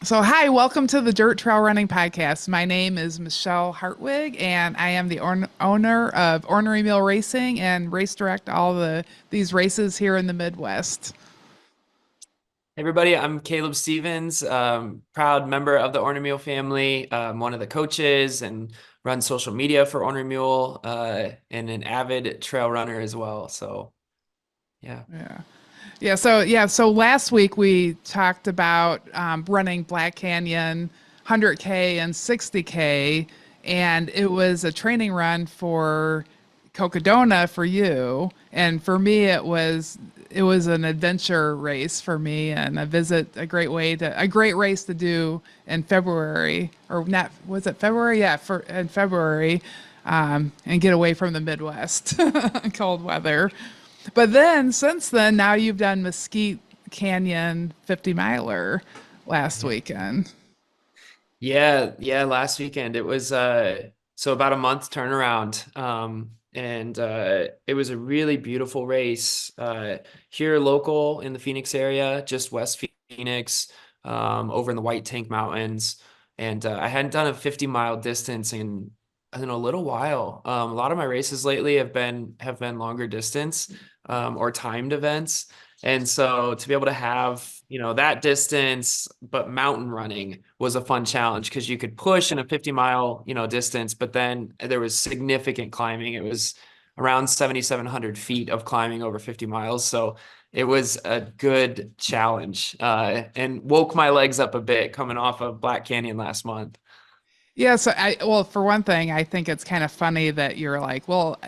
So, hi, welcome to the Dirt Trail Running Podcast. My name is Michelle Hartwig, and I am the owner of Ornery Mule Racing and race direct all these races here in the Midwest. Hey everybody, I'm Caleb Stevens, proud member of the Ornery Mule family. One of the coaches and run social media for Ornery Mule, and an avid trail runner as well. So, yeah. Yeah. So last week we talked about running Black Canyon 100K and 60K, and it was a training run for Cocodona for you, and for me it was an adventure race for me and a great race to do in February, or not, was it February? Yeah, for in February, and get away from the Midwest cold weather. But then, since then, now you've done Mesquite Canyon 50 miler last weekend. Yeah, last weekend it was so about a month turnaround. And it was a really beautiful race here local in the Phoenix area, just West Phoenix, over in the White Tank Mountains. And I hadn't done a 50-mile distance in a little while. A lot of my races lately have been longer distance, or timed events. And so to be able to have, that distance, but mountain running was a fun challenge because you could push in a 50-mile, distance, but then there was significant climbing. It was around 7,700 feet of climbing over 50 miles. So it was a good challenge, and woke my legs up a bit coming off of Black Canyon last month. Yeah, well, for one thing, I think it's kind of funny that you're like, well,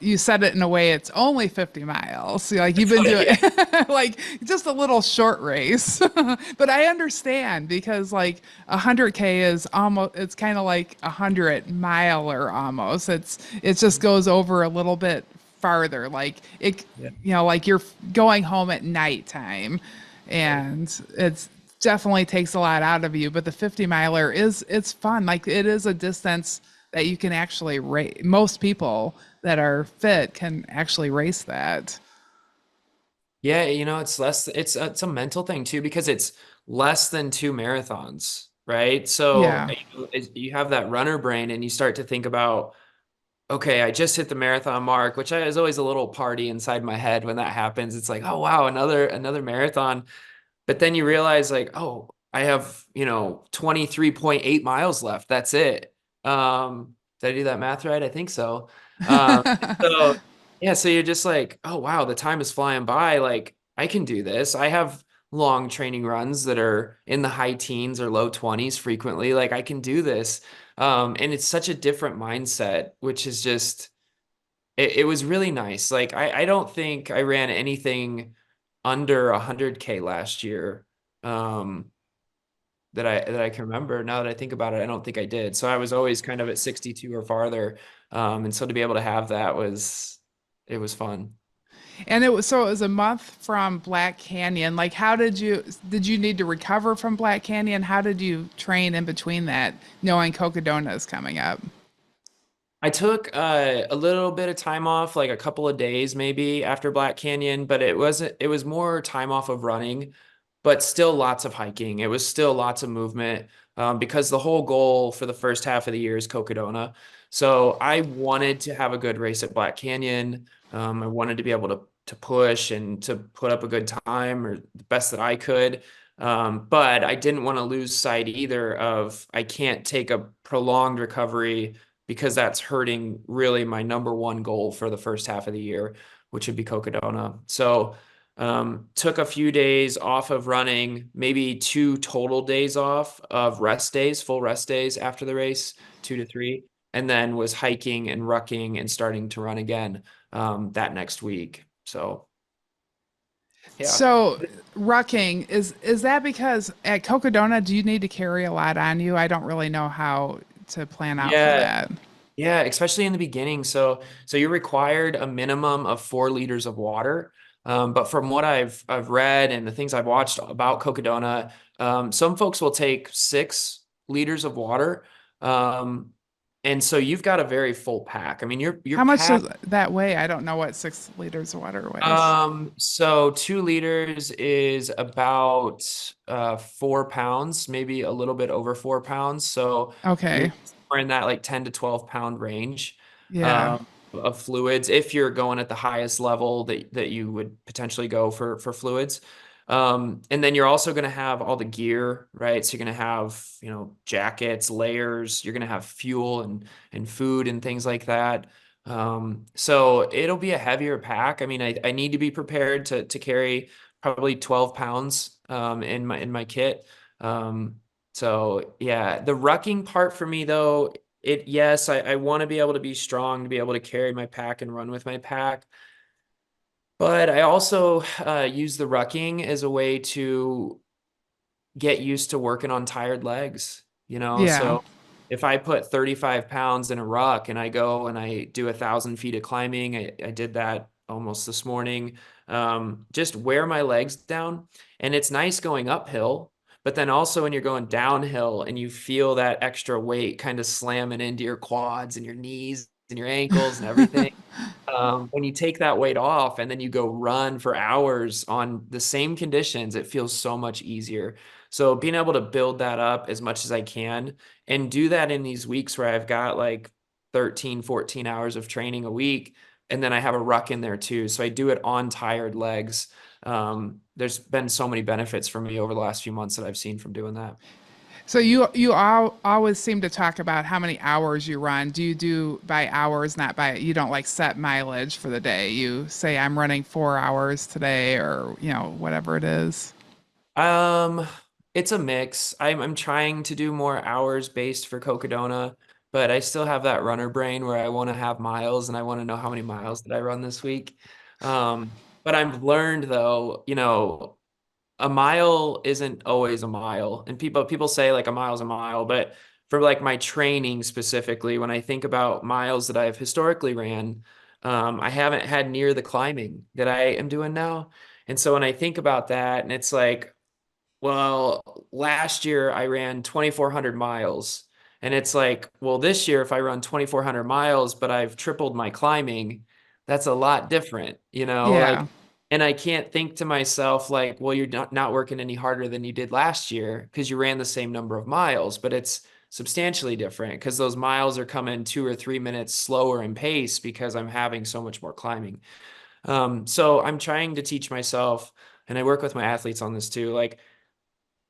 you said it in a way it's only 50 miles. So, like, you've been doing Yeah. like just a little short race. But I understand because like 100K is almost, it's kind of like 100 miler almost. It just goes over a little bit farther. Like Yeah. like you're going home at nighttime, Right. and it's definitely takes a lot out of you. But the 50 miler it's fun. Like, it is a distance that you can actually race. Most people that are fit can actually race that. Yeah, it's a mental thing too because it's less than two marathons, right? So Yeah. you have that runner brain and you start to think about, okay, I just hit the marathon mark, which is always a little party inside my head when that happens. It's like, oh wow, another marathon. But then you realize like, oh, I have, 23.8 miles left. That's it. Did I do that math right? I think so. So yeah, so you're just like, oh wow, the time is flying by. Like I can do this. I have long training runs that are in the high teens or low 20s frequently. Like I can do this. And it's such a different mindset, which is just it was really nice. Like I don't think I ran anything under 100K last year. Um, that I can remember. Now that I think about it, I don't think I did. So I was always kind of at 62 or farther. And so to be able to have that it was fun. And it was a month from Black Canyon. Like, how did you need to recover from Black Canyon? How did you train in between that, knowing Cocodona is coming up? I took a little bit of time off, like a couple of days maybe after Black Canyon, but it was more time off of running, but still lots of hiking. It was still lots of movement, because the whole goal for the first half of the year is Cocodona. So I wanted to have a good race at Black Canyon. I wanted to be able to push and to put up a good time or the best that I could. But I didn't want to lose sight either of I can't take a prolonged recovery because that's hurting really my number one goal for the first half of the year, which would be Cocodona. So took a few days off of running, maybe two total days off of rest days, full rest days after the race, 2 to 3, and then was hiking and rucking and starting to run again, that next week. So yeah. So, rucking is that because at Cocodona do you need to carry a lot on you? I don't really know how to plan out for Yeah, that. yeah, especially in the beginning. So you're required a minimum of 4 liters of water. But from what I've read and the things I've watched about Cocodona, some folks will take 6 liters of water. Um, And so you've got a very full pack. I mean, your How much pack. does that weigh? I don't know what 6 liters of water weighs. So 2 liters is about 4 pounds, maybe a little bit over 4 pounds. So you're Okay. somewhere in that like 10 to 12 pound range Yeah. um, of fluids if you're going at the highest level that you would potentially go for fluids. And then you're also going to have all the gear, right? So you're going to have, jackets, layers, you're going to have fuel and food and things like that. So it'll be a heavier pack. I mean, I need to be prepared to carry probably 12 pounds in my kit. Um, so yeah, the rucking part for me though, yes, I want to be able to be strong, to be able to carry my pack and run with my pack. But I also use the rucking as a way to get used to working on tired legs, Yeah. So if I put 35 pounds in a ruck and I go and I do 1,000 feet of climbing, I did that almost this morning. Just wear my legs down. And it's nice going uphill, but then also when you're going downhill and you feel that extra weight kind of slamming into your quads and your knees and your ankles and everything. When you take that weight off and then you go run for hours on the same conditions, it feels so much easier. So being able to build that up as much as I can and do that in these weeks where I've got like 13, 14 hours of training a week, and then I have a ruck in there too. So I do it on tired legs. There's been so many benefits for me over the last few months that I've seen from doing that. So always seem to talk about how many hours you run. Do you do by hours, not by, you don't like set mileage for the day? You say I'm running 4 hours today or, whatever it is. Um, it's a mix. I'm trying to do more hours based for Cocodona, but I still have that runner brain where I want to have miles and I want to know how many miles did I run this week. But I've learned though, a mile isn't always a mile. And people say like a mile's a mile, but for like my training specifically, when I think about miles that I've historically ran, I haven't had near the climbing that I am doing now. And so when I think about that, and it's like, well, last year I ran 2,400 miles. And it's like, well, this year, if I run 2,400 miles, but I've tripled my climbing, that's a lot different, Yeah. like, and I can't think to myself, like, well, you're not working any harder than you did last year because you ran the same number of miles, but it's substantially different because those miles are coming 2 or 3 minutes slower in pace because I'm having so much more climbing. So I'm trying to teach myself, and I work with my athletes on this too, like,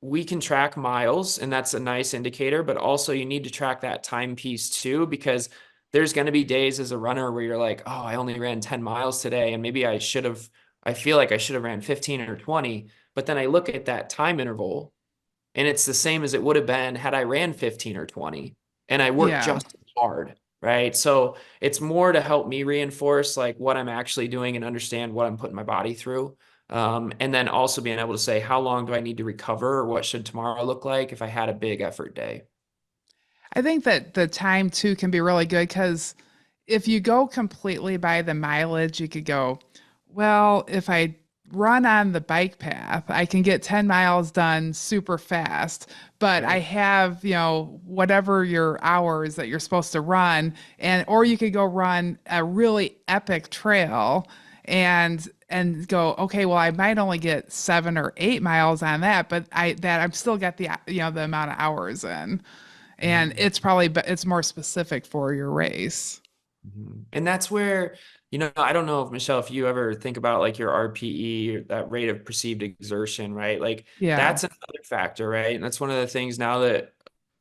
we can track miles and that's a nice indicator, but also you need to track that time piece too, because there's going to be days as a runner where you're like, oh, I only ran 10 miles today. And maybe I feel like I should have ran 15 or 20. But then I look at that time interval and it's the same as it would have been had I ran 15 or 20 and I worked Yeah. just as hard. Right. So it's more to help me reinforce like what I'm actually doing and understand what I'm putting my body through. And then also being able to say, how long do I need to recover or what should tomorrow look like if I had a big effort day? I think that the time too can be really good because if you go completely by the mileage, you could go, well, if I run on the bike path, I can get 10 miles done super fast, but I Right. have, whatever your hours that you're supposed to run, or you could go run a really epic trail and go, okay, well, I might only get 7 or 8 miles on that, but I'm still got the amount of hours in, and Mhm. it's more specific for your race. And that's where, I don't know if Michelle, if you ever think about like your RPE, or that rate of perceived exertion, right? Like Yeah. that's another factor, right? And that's one of the things now that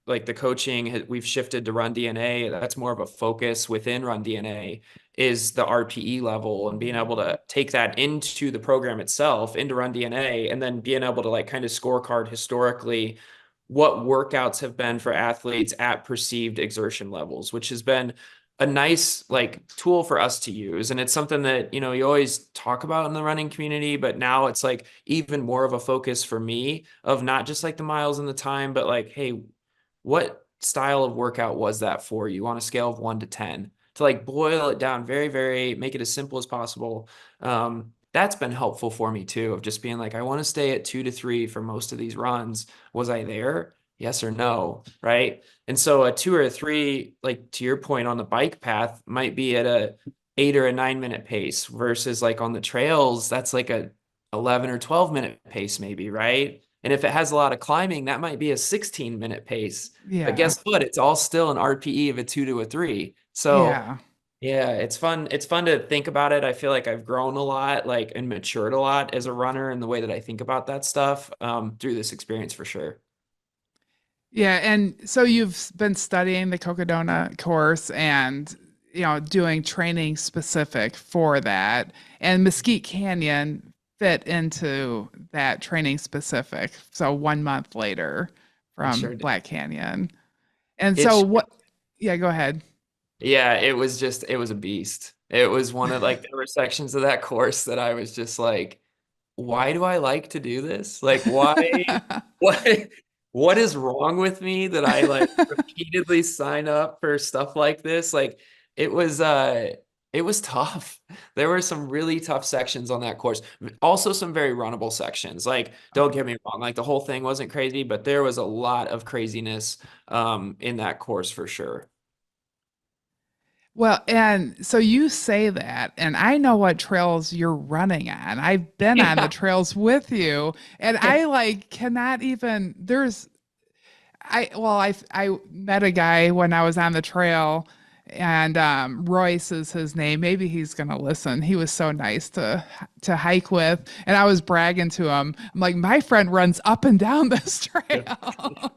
like the coaching, we've shifted to Run DNA. That's more of a focus within Run DNA is the RPE level and being able to take that into the program itself, into Run DNA, and then being able to like kind of scorecard historically what workouts have been for athletes at perceived exertion levels, which has been a nice like tool for us to use. And it's something that, you always talk about in the running community, but now it's like even more of a focus for me of not just like the miles and the time, but like, hey, what style of workout was that for you on a scale of 1 to 10 to like boil it down very, very, make it as simple as possible. That's been helpful for me too, of just being like, I want to stay at 2 to 3 for most of these runs. Was I there? yes or no, right? And so a 2 or 3, like to your point on the bike path, might be at a 8 or a 9 minute pace versus like on the trails, that's like a 11 or 12 minute pace, maybe, right? And if it has a lot of climbing, that might be a 16 minute pace. But Yeah. guess what? It's all still an RPE of a 2 to a 3. So Yeah. yeah, it's fun. It's fun to think about it. I feel like I've grown a lot, like, and matured a lot as a runner in the way that I think about that stuff, through this experience for sure. Yeah, and so you've been studying the Cocodona course and doing training specific for that. And Mesquite Canyon fit into that training specific. So 1 month later It from sure did. Black Canyon. And It so sure what, yeah, go ahead. Yeah, it was a beast. It was one of like there were sections of that course that I was just like, why do I like to do this? Like, why, what, what is wrong with me that I like repeatedly sign up for stuff like this? Like, it was, uh, it was tough. There were some really tough sections on that course. Also, some very runnable sections. Like, don't get me wrong, like the whole thing wasn't crazy, but there was a lot of craziness, in that course for sure. Well, and so you say that, and I know what trails you're running on. I've been on the Yeah. trails with you, and I like cannot even, I met a guy when I was on the trail, and Royce is his name. Maybe he's gonna listen. He was so nice to hike with, and I was bragging to him. I'm like, my friend runs up and down this trail,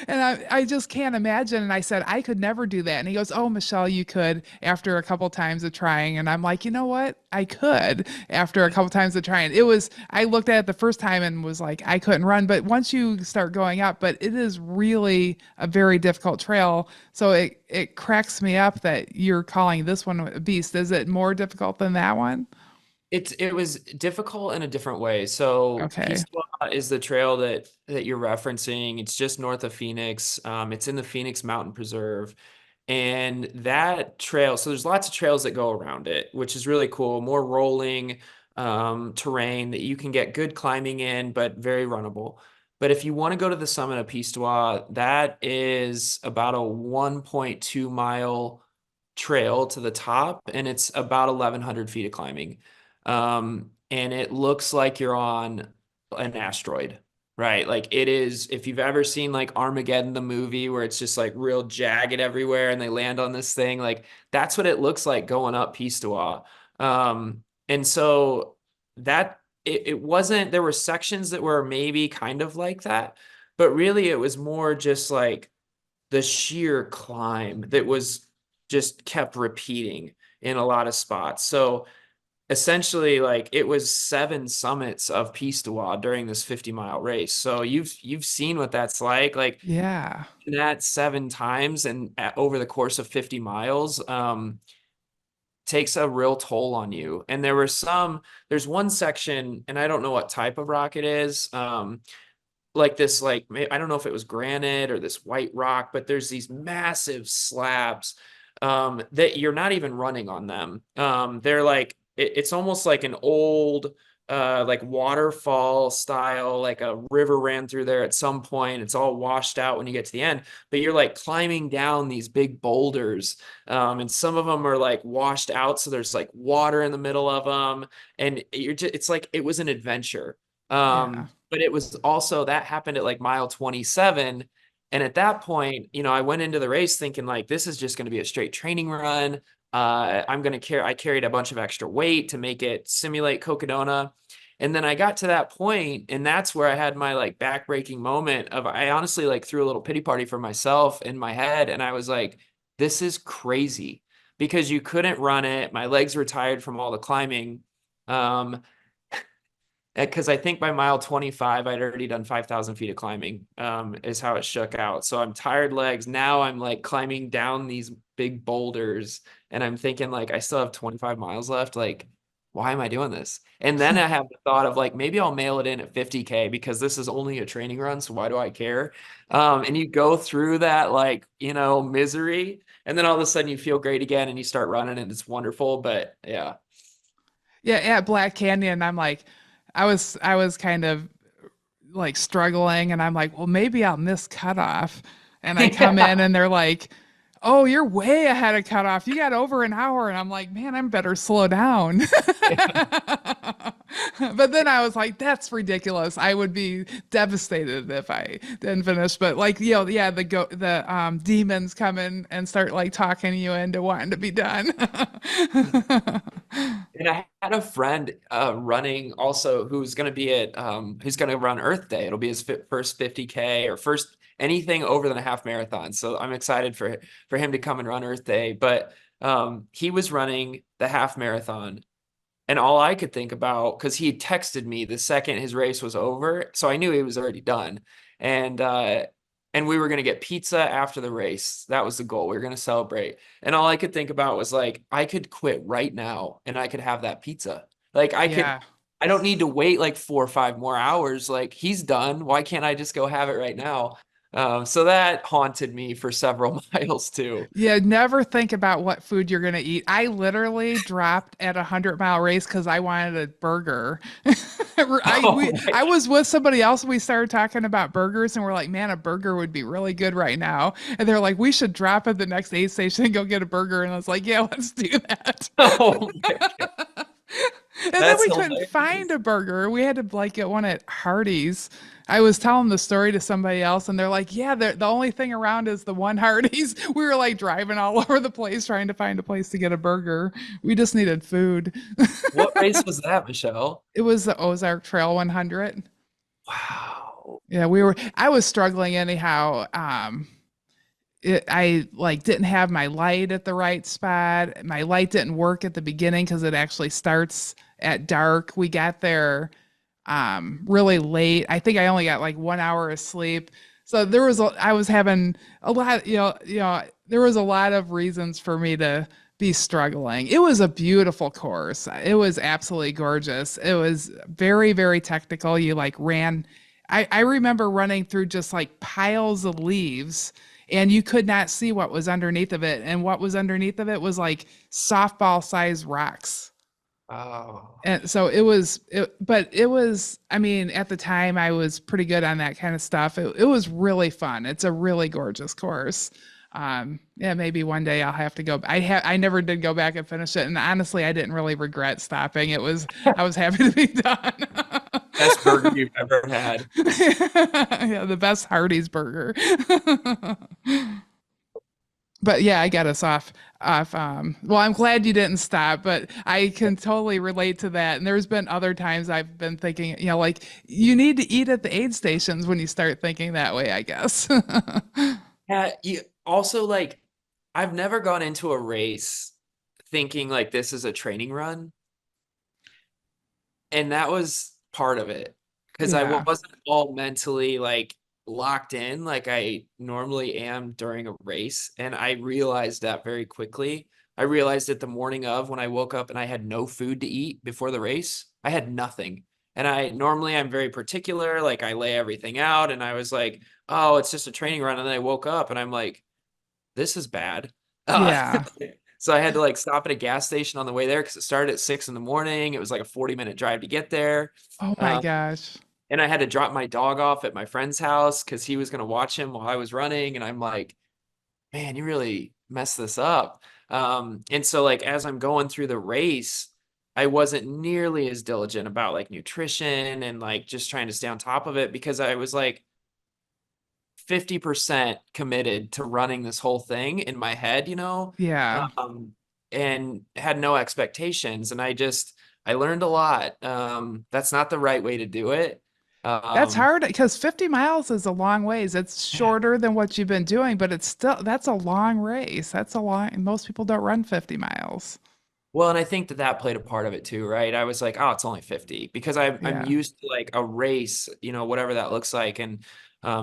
and I just can't imagine. And I said I could never do that, and he goes, "Oh, Michelle, you could." After a couple times of trying, and I'm like, you know what? I could after a couple times of trying. I looked at it the first time and was like, I couldn't run. But once you start going up, but it is really a very difficult trail. So it cracks me up that you're calling this one a beast. Is it more difficult than that one? It was difficult in a different way. So Okay. Peace is the trail that you're referencing. It's just north of Phoenix. It's in the Phoenix Mountain Preserve. And that trail, so there's lots of trails that go around it, which is really cool. More rolling terrain that you can get good climbing in, but very runnable. But if you want to go to the summit of Peace, that is about a 1.2 mile trail to the top, and it's about 1,100 feet of climbing. And it looks like you're on an asteroid, right? Like it is, if you've ever seen like Armageddon, the movie, where it's just like real jagged everywhere and they land on this thing, like that's what it looks like going up Pistewa. And so it wasn't, there were sections that were maybe kind of like that, but really it was more just like the sheer climb that was just kept repeating in a lot of spots. So essentially, like it was 7 summits of Pistewa during this 50-mile race. So you've seen what that's like Yeah. that 7 times and over the course of 50 miles, takes a real toll on you. And there's one section, and I don't know what type of rock it is. Like this, like I don't know if it was granite or this white rock, but there's these massive slabs, that you're not even running on them. They're like it's almost like an old like waterfall style, like a river ran through there at some point. It's all washed out when you get to the end, but you're like climbing down these big boulders, and some of them are like washed out, so there's like water in the middle of them, and it's like it was an adventure. Yeah. But it was also that happened at like mile 27. And at that point, I went into the race thinking like this is just going to be a straight training run. I carried a bunch of extra weight to make it simulate Cocodona. And then I got to that point, and that's where I had my like backbreaking moment of I honestly like threw a little pity party for myself in my head. And I was like, this is crazy because you couldn't run it. My legs were tired from all the climbing. Um, because I think by mile 25, I'd already done 5,000 feet of climbing, is how it shook out. So I'm tired legs. Now I'm like climbing down these big boulders, and I'm thinking like I still have 25 miles left. Like, why am I doing this? And then I have the thought of like maybe I'll mail it in at 50K because this is only a training run. So why do I care? And you go through that like, misery, and then all of a sudden you feel great again and you start running and it's wonderful. But yeah. Yeah, at Black Canyon, I was kind of like struggling, and I'm like, well, maybe I'll miss cutoff. And I come Yeah. in and they're like, oh, you're way ahead of cutoff. You got over an hour. And I'm like, man, I'm better slow down. But then I was like, that's ridiculous. I would be devastated if I didn't finish. But like, yeah, the demons come in and start like talking you into wanting to be done. And I had a friend running also who's going to be at who's going to run Earth Day. It'll be his first 50K or first anything over than a half marathon. So I'm excited for him to come and run Earth Day. But he was running the half marathon, and all I could think about, because he had texted me the second his race was over, so I knew he was already done. And we were gonna get pizza after the race. That was the goal. We were gonna celebrate. And all I could think about was like, I could quit right now and I could have that pizza. Like Yeah. I don't need to wait like 4 or 5 more hours. Like he's done. Why can't I just go have it right now? So that haunted me for several miles too. Yeah, never think about what food you're gonna eat. I literally dropped at 100-mile race because I wanted a burger. Oh my I was with somebody else and we started talking about burgers and we're like, man, a burger would be really good right now. And they're like, we should drop at the next aid station and go get a burger. And I was like, yeah, let's do that. Oh my God. And then That's we couldn't hilarious. find a burger. We had to like get one at Hardee's. I was telling the story to somebody else, and they're like, "Yeah, the only thing around is the one Hardee's." We were like driving all over the place trying to find a place to get a burger. We just needed food. What race was that, Michelle? It was the Ozark Trail 100. Wow. Yeah, we were. I was struggling anyhow. I like didn't have my light at the right spot. My light didn't work at the beginning because it actually starts at dark. We got there really late. I think I only got like 1 hour of sleep. So I was having a lot, there was a lot of reasons for me to be struggling. It was a beautiful course. It was absolutely gorgeous. It was very, very technical. You like ran, I remember running through just like piles of leaves and you could not see what was underneath of it. And what was underneath of it was like softball sized rocks. Oh. And so but it was, I mean, at the time I was pretty good on that kind of stuff. It was really fun. It's a really gorgeous course. Yeah, maybe one day I'll have to go. I never did go back and finish it. And honestly, I didn't really regret stopping. I was happy to be done. Best burger you've ever had. Yeah, the best Hardee's burger. But yeah, I got us off well, I'm glad you didn't stop, but I can totally relate to that. And there's been other times I've been thinking, like you need to eat at the aid stations when you start thinking that way, I guess. Yeah, you also like I've never gone into a race thinking like this is a training run, and that was part of it because I Yeah. wasn't all mentally like locked in like I normally am during a race, and I realized that very quickly. I realized it the morning of when I woke up and I had no food to eat before the race. I had nothing. And I'm very particular, like I lay everything out, and I was like, "Oh, it's just a training run." And then I woke up and I'm like, this is bad. Uh, Yeah. so I had to like stop at a gas station on the way there because it started at 6 in the morning. It was like a 40-minute drive to get there. Oh my Um, gosh. and I had to drop my dog off at my friend's house because he was going to watch him while I was running. And I'm like, man, you really messed this up. And so like as I'm going through the race, I wasn't nearly as diligent about like nutrition and like just trying to stay on top of it because I was like, 50% committed to running this whole thing in my head, Yeah. um, and had no expectations. And I learned a lot. That's not the right way to do it. That's Um, hard because 50 miles is a long ways. It's yeah. shorter than what you've been doing, but that's a long race. That's a long, most people don't run 50 miles. Well, and I think that played a part of it too, right? I was like, oh, it's only 50 because I'm Yeah. used to like a race, whatever that looks like. And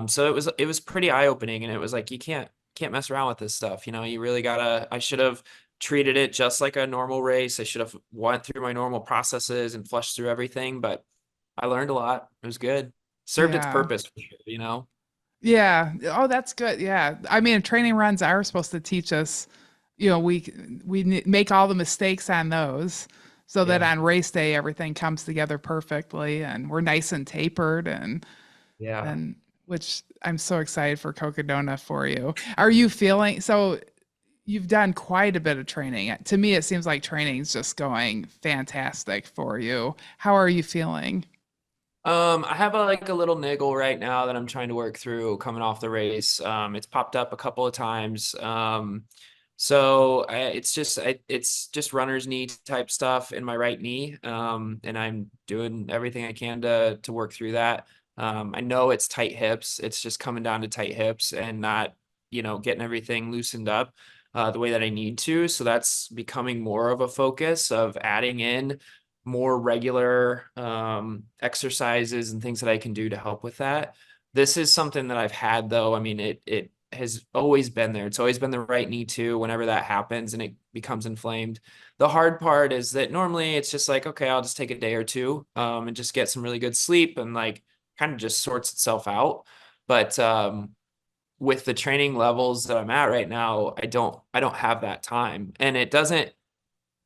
so it was pretty eye-opening, and it was like you can't mess around with this stuff. You really gotta. I should have treated it just like a normal race. I should have went through my normal processes and flushed through everything, but I learned a lot. It was good. Served its Yeah. purpose for sure. Yeah. Oh, that's good. Yeah. I mean, training runs are supposed to teach us, make all the mistakes on those so that Yeah. on race day everything comes together perfectly and we're nice and tapered and Yeah. and which I'm so excited for Cocodona for you. Are you feeling so? You've done quite a bit of training. To me, it seems like training's just going fantastic for you. How are you feeling? I have like a little niggle right now that I'm trying to work through coming off the race. It's popped up a couple of times. It's just runner's knee type stuff in my right knee. And I'm doing everything I can to work through that. I know it's tight hips. It's just coming down to tight hips and not, getting everything loosened up the way that I need to. So that's becoming more of a focus of adding in more regular exercises and things that I can do to help with that. This is something that I've had though. I mean, it has always been there. It's always been the right knee too, whenever that happens and it becomes inflamed. The hard part is that normally it's just like, okay, I'll just take a day or two and just get some really good sleep and like kind of just sorts itself out. But with the training levels that I'm at right now, I don't have that time. And it doesn't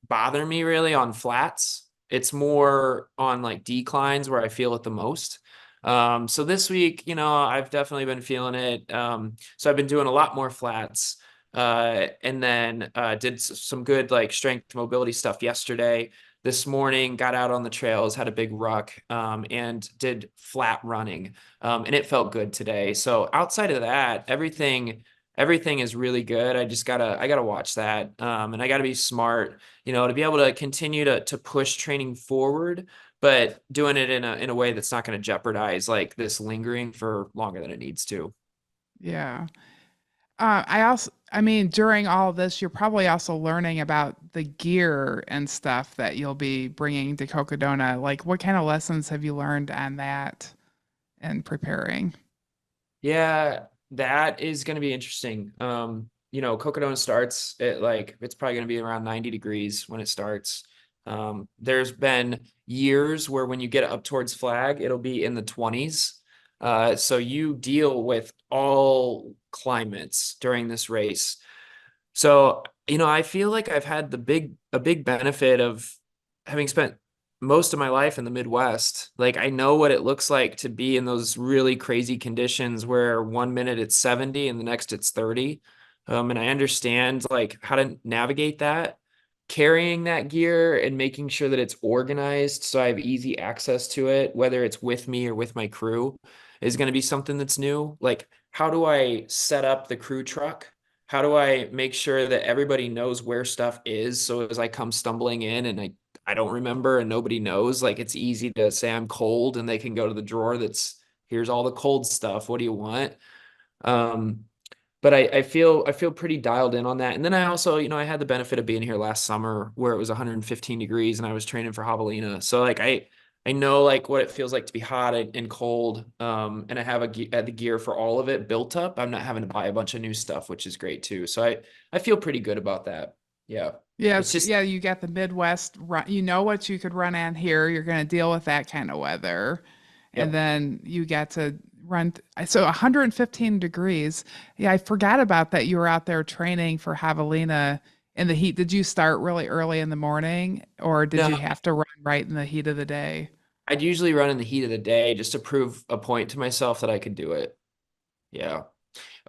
bother me really on flats. It's more on like declines where I feel it the most. So this week, I've definitely been feeling it. So I've been doing a lot more flats. And then did some good like strength mobility stuff yesterday. This morning, got out on the trails, had a big ruck, and did flat running. And it felt good today. So outside of that, everything is really good. I gotta watch that. And I gotta be smart, to be able to continue to push training forward, but doing it in a way that's not going to jeopardize like this lingering for longer than it needs to. Yeah. I mean, during all of this, you're probably also learning about the gear and stuff that you'll be bringing to Cocodona. Like, what kind of lessons have you learned on that and preparing? Yeah, that is going to be interesting. Cocodona starts at like it's probably going to be around 90 degrees when it starts. There's been years where when you get up towards flag, it'll be in the 20s. So you deal with all climates during this race. So, I feel like I've had a big benefit of having spent most of my life in the Midwest. Like I know what it looks like to be in those really crazy conditions where 1 minute it's 70 and the next it's 30. And I understand like how to navigate that, carrying that gear and making sure that it's organized so I have easy access to it, whether it's with me or with my crew, is going to be something that's new. Like, how do I set up the crew truck? How do I make sure that everybody knows where stuff is? So as I come stumbling in and I don't remember and nobody knows, like it's easy to say I'm cold and they can go to the drawer that's here's all the cold stuff. What do you want? Um, but I feel pretty dialed in on that. And then I also, I had the benefit of being here last summer where it was 115 degrees and I was training for javelina. So like I know like what it feels like to be hot and cold. And I have the gear for all of it built up. I'm not having to buy a bunch of new stuff, which is great too. So I feel pretty good about that. Yeah. It's Yes, just yeah, you got the Midwest run. You know what you could run on here. You're going to deal with that kind of weather. And yep. then you get to run. So 115 degrees. Yeah, I forgot about that. You were out there training for javelina in the heat. Did you start really early in the morning or did No, you have to run right in the heat of the day? I'd usually run in the heat of the day just to prove a point to myself that I could do it. Yeah.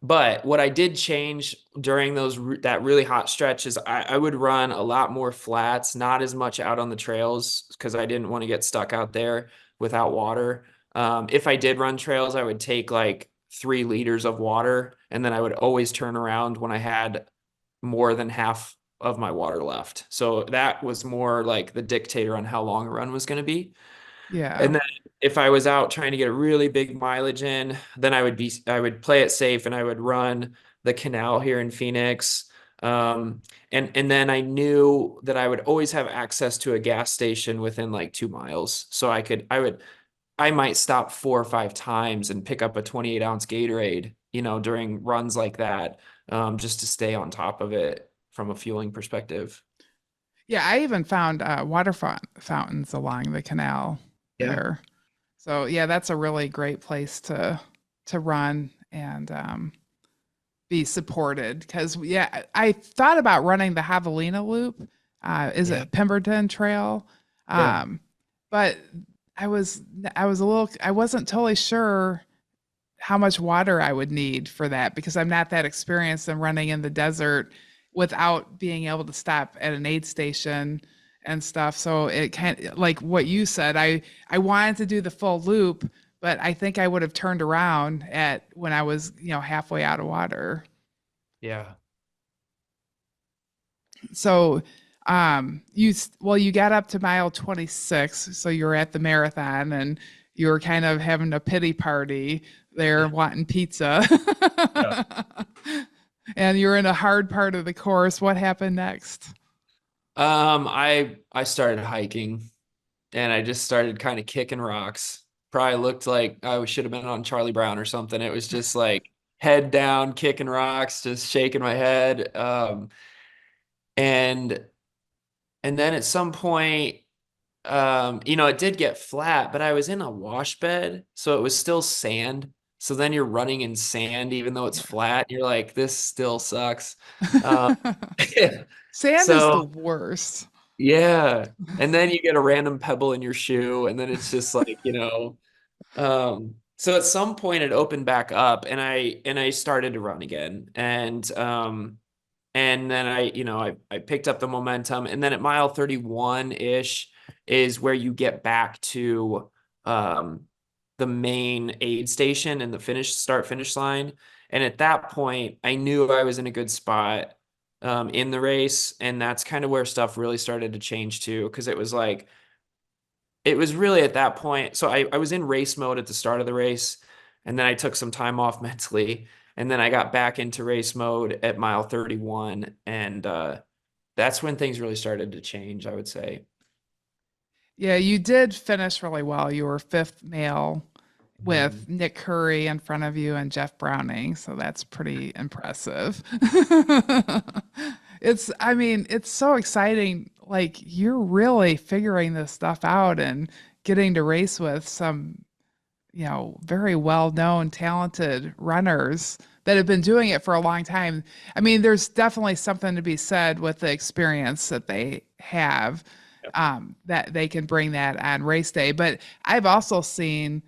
But what I did change during that really hot stretch is I would run a lot more flats, not as much out on the trails because I didn't want to get stuck out there without water. If I did run trails, I would take like 3 liters of water, and then I would always turn around when I had more than half of my water left. So that was more like the dictator on how long a run was going to be. Yeah. And then if I was out trying to get a really big mileage in, then I would play it safe and I would run the canal here in Phoenix. And then I knew that I would always have access to a gas station within like 2 miles. So I might stop 4 or 5 times and pick up a 28-ounce Gatorade, during runs like that, just to stay on top of it from a fueling perspective. Yeah, I even found fountains along the canal Yeah. there. So yeah, that's a really great place to run and be supported because yeah, I thought about running the Javelina Loop. Is Yeah. it Pemberton Trail? Yeah. Um, but I was I wasn't totally sure how much water I would need for that because I'm not that experienced in running in the desert without being able to stop at an aid station and stuff. So it can't like what you said. I wanted to do the full loop, but I think I would have turned around at when I was, halfway out of water. Yeah. So you got up to mile 26, so you were at the marathon and you were kind of having a pity party there wanting pizza. Yeah. And you're in a hard part of the course. What happened next? I started hiking and I just started kind of kicking rocks. Probably looked like I should have been on Charlie Brown or something. It was just like head down, kicking rocks, just shaking my head. And and then at some point, it did get flat, but I was in a wash bed, so it was still sand. So then you're running in sand, even though it's flat. You're like, this still sucks. Um, Sand is the so worst. yeah. And then you get a random pebble in your shoe, and then it's just like, so at some point it opened back up and I started to run again. And then I picked up the momentum. And then at mile 31-ish is where you get back to um the main aid station and the start finish line. And at that point, I knew I was in a good spot in the race. And that's kind of where stuff really started to change too, because it was really at that point. So I was in race mode at the start of the race, and then I took some time off mentally, and then I got back into race mode at mile 31, and that's when things really started to change, I would say. Yeah, you did finish really well. You were fifth male with Mhm. Nick Curry in front of you and Jeff Browning, so that's pretty impressive. I mean, it's so exciting. Like, you're really figuring this stuff out and getting to race with some, very well-known, talented runners that have been doing it for a long time. I mean, there's definitely something to be said with the experience that they have, that they can bring that on race day. But I've also seen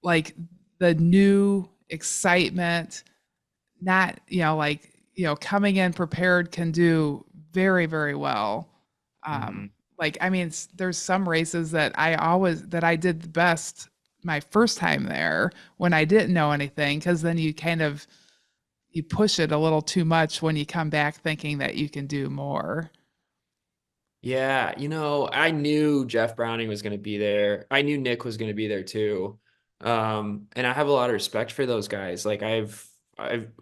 like the new excitement, not, like, coming in prepared can do very, very well. Mhm. Like, I mean, there's some races that I did the best my first time there when I didn't know anything, because then you push it a little too much when you come back thinking that you can do more. Yeah, I knew Jeff Browning was going to be there. I knew Nick was going to be there too. And I have a lot of respect for those guys. Like I've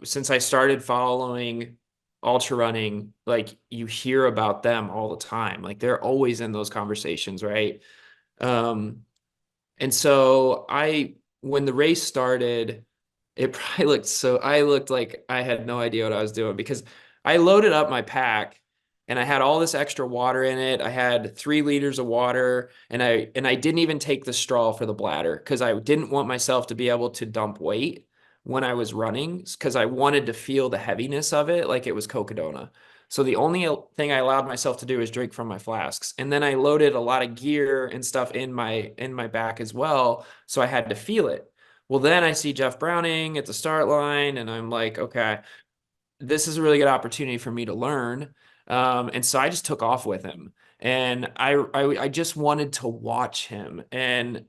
since I started following ultra running, like you hear about them all the time. Like they're always in those conversations, right? Um, and so when the race started, it probably I looked like I had no idea what I was doing because I loaded up my pack and I had all this extra water in it. I had 3 liters of water and I didn't even take the straw for the bladder because I didn't want myself to be able to dump weight when I was running because I wanted to feel the heaviness of it like it was Cocodona. So the only thing I allowed myself to do is drink from my flasks. And then I loaded a lot of gear and stuff in my back as well, so I had to feel it. Well, then I see Jeff Browning at the start line, and I'm like, okay, this is a really good opportunity for me to learn. And so I just took off with him. And I just wanted to watch him. And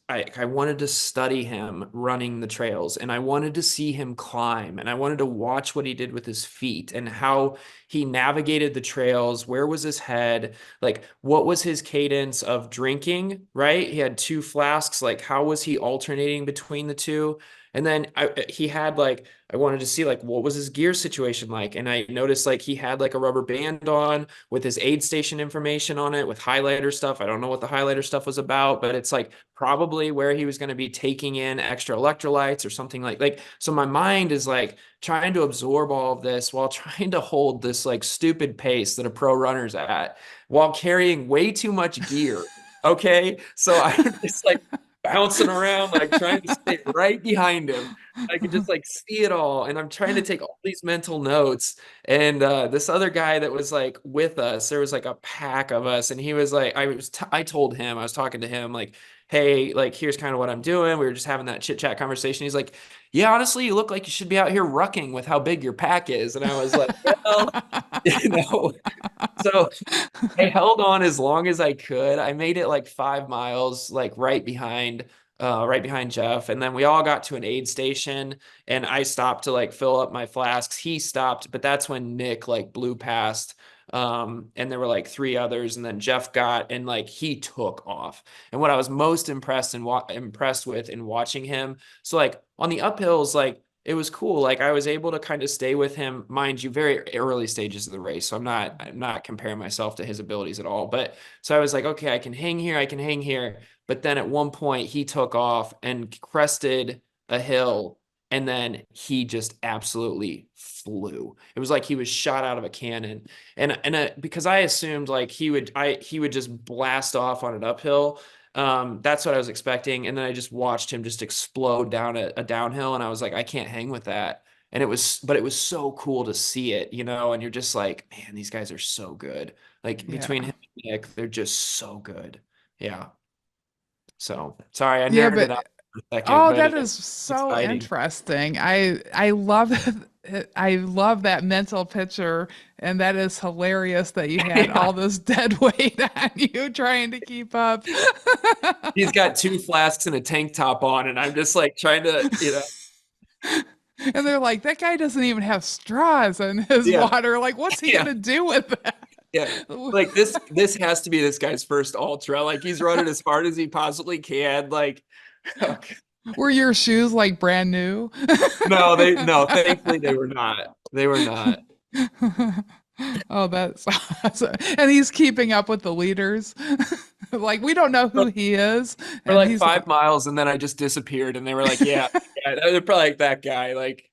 I wanted to study him running the trails. And I wanted to see him climb. And I wanted to watch what he did with his feet and how he navigated the trails. Where was his head? Like, what was his cadence of drinking, right? He had 2 flasks. Like, how was he alternating between the two? And then he had like, I wanted to see like what was his gear situation like. And I noticed like he had like a rubber band on with his aid station information on it with highlighter stuff. I don't know what the highlighter stuff was about, but it's like probably where he was going to be taking in extra electrolytes or something like so my mind is like trying to absorb all of this while trying to hold this like stupid pace that a pro runner's at while carrying way too much gear. Okay. So I'm just like bouncing around, like trying to stay right behind him. I could just like see it all. And I'm trying to take all these mental notes. And this other guy that was like with us, there was like a pack of us. And he was like, I told him, I was talking to him, like, hey, like, here's kind of what I'm doing. We were just having that chit chat conversation. He's like, yeah, honestly, you look like you should be out here rucking with how big your pack is. And I was like, well, you know, so I held on as long as I could. I made it like 5 miles, like right behind Jeff. And then we all got to an aid station and I stopped to like fill up my flasks. He stopped, but that's when Nick like blew past. And there were like three others, and then Jeff got and like he took off. And what I was most impressed with in watching him, so like on the uphills, like it was cool. Like I was able to kind of stay with him, mind you, very early stages of the race. So I'm not comparing myself to his abilities at all. But so I was like, okay, I can hang here, I can hang here. But then at one point he took off and crested a hill, and then he just absolutely flew. It was like he was shot out of a cannon. And because I assumed like he would just blast off on an uphill. That's what I was expecting. And then I just watched him just explode down a downhill. And I was like, I can't hang with that. But it was so cool to see it, and you're just like, man, these guys are so good. Like between Yeah. him and Nick, they're just so good. Yeah. So sorry, I Yeah, nerded but out for a second, oh, but that is it's so exciting. interesting. I love it. I love that mental picture, and that is hilarious that you had Yeah. all this dead weight on you trying to keep up. He's got two flasks and a tank top on, and I'm just like trying to. And they're like, that guy doesn't even have straws in his Yeah, water. Like, what's he yeah. gonna do with that? Yeah. Like this has to be this guy's first ultra. Like he's running as hard as he possibly can. Like okay. Were your shoes like brand new? No, thankfully they were not. They were not. Oh, that's awesome. And he's keeping up with the leaders. Like, we don't know For who he is. And like he's 5 miles and then I just disappeared and they were like, yeah, yeah, they're probably like that guy. Like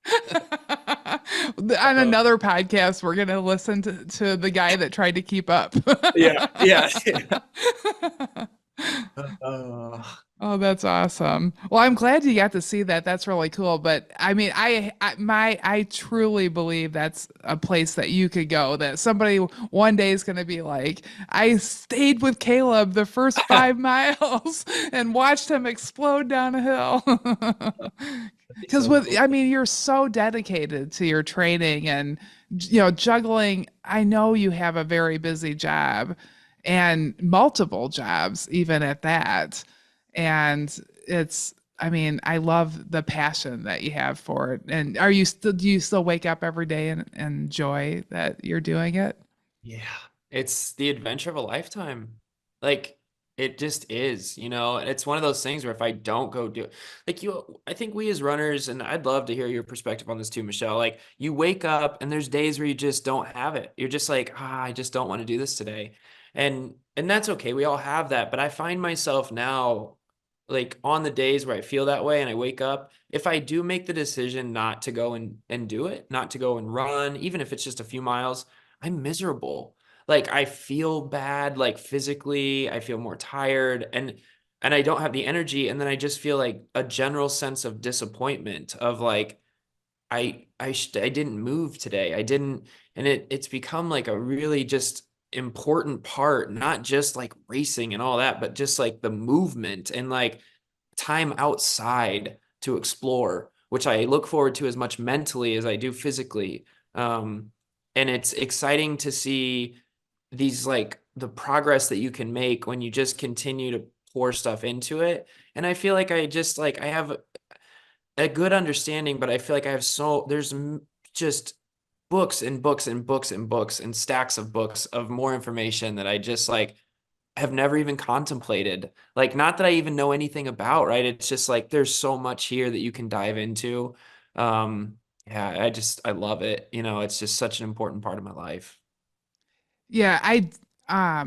on uh, another podcast, we're going to listen to the guy that tried to keep up. yeah, yeah, yeah. Uh, Oh, that's awesome. Well, I'm glad you got to see that. That's really cool. But I mean, I truly believe that's a place that you could go. That somebody one day is going to be like, I stayed with Caleb the first 5 miles and watched him explode down a hill. that'd be Because so with, cool. I mean, you're so dedicated to your training and, juggling. I know you have a very busy job and multiple jobs, even at that. And I mean, I love the passion that you have for it. And do you still wake up every day and enjoy that you're doing it? Yeah, it's the adventure of a lifetime. Like it just is. And it's one of those things where if I don't go do it, like I think we as runners, and I'd love to hear your perspective on this too, Michelle. Like you wake up and there's days where you just don't have it. You're just like, I just don't want to do this today. And that's okay. We all have that. But I find myself now, like on the days where I feel that way and I wake up, if I do make the decision not to go and do it, not to go and run, even if it's just a few miles, I'm miserable. Like I feel bad, like physically, I feel more tired and I don't have the energy. And then I just feel like a general sense of disappointment of like, I didn't move today. I didn't, and it's become like a really just important part, not just like racing and all that, but just like the movement and like time outside to explore, which I look forward to as much mentally as I do physically. And it's exciting to see these like the progress that you can make when you just continue to pour stuff into it. And I feel like I have a good understanding, but I feel like there's just books and books and books and books and stacks of books of more information that I just like have never even contemplated. Like, not that I even know anything about, right? It's just like there's so much here that you can dive into. Um, yeah, I love it. It's just such an important part of my life. Yeah,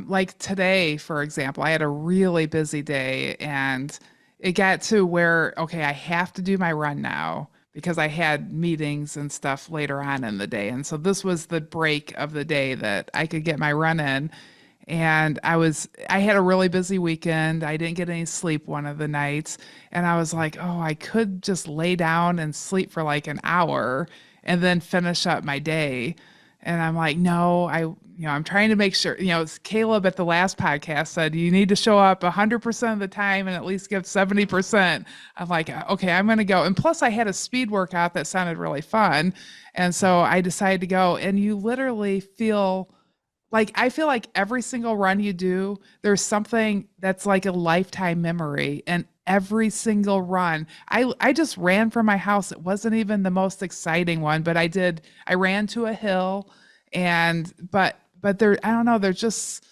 like today, for example, I had a really busy day and it got to where, okay, I have to do my run now because I had meetings and stuff later on in the day. And so this was the break of the day that I could get my run in. And I had a really busy weekend. I didn't get any sleep one of the nights. And I was like, oh, I could just lay down and sleep for like an hour and then finish up my day. And I'm like, no, I'm trying to make sure, Caleb at the last podcast said you need to show up 100% of the time and at least give 70%. I'm like, okay, I'm going to go. And plus I had a speed workout that sounded really fun. And so I decided to go, and you literally feel like I feel like every single run you do, there's something that's like a lifetime memory. And every single run, I just ran from my house. It wasn't even the most exciting one, but I ran to a hill, and but there, I don't know, there's just,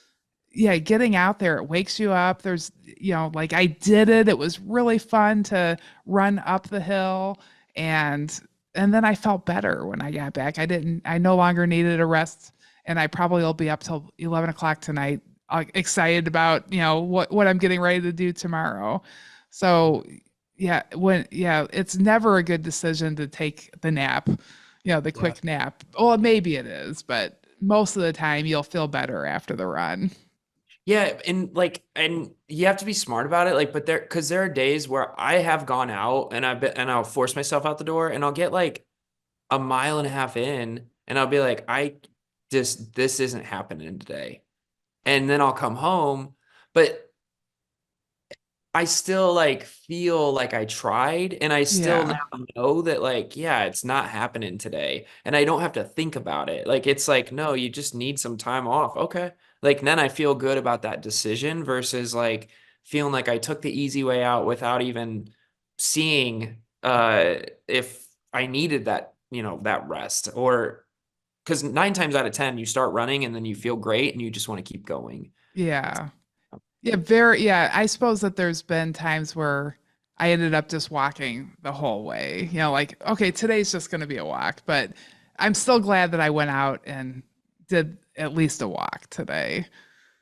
yeah, getting out there, it wakes you up. There's, like I did it. It was really fun to run up the hill, and then I felt better when I got back. I no longer needed a rest, and I probably will be up till 11 o'clock tonight, excited about, what I'm getting ready to do tomorrow. So yeah, it's never a good decision to take the nap, the Yeah. quick nap. Well, maybe it is, but most of the time you'll feel better after the run. Yeah, and you have to be smart about it. Like, but because there are days where I have gone out and I'll force myself out the door and I'll get like a mile and a half in and I'll be like, this isn't happening today. And then I'll come home, but I still like feel like I tried and I still Yeah. now know that like, yeah, it's not happening today. And I don't have to think about it. Like it's like, no, you just need some time off. Okay. Like then I feel good about that decision versus like feeling like I took the easy way out without even seeing if I needed that, that rest. Or because 9 times out of 10 you start running and then you feel great and you just want to keep going. Yeah. Yeah, I suppose that there's been times where I ended up just walking the whole way. Like, okay, today's just going to be a walk, but I'm still glad that I went out and did at least a walk today.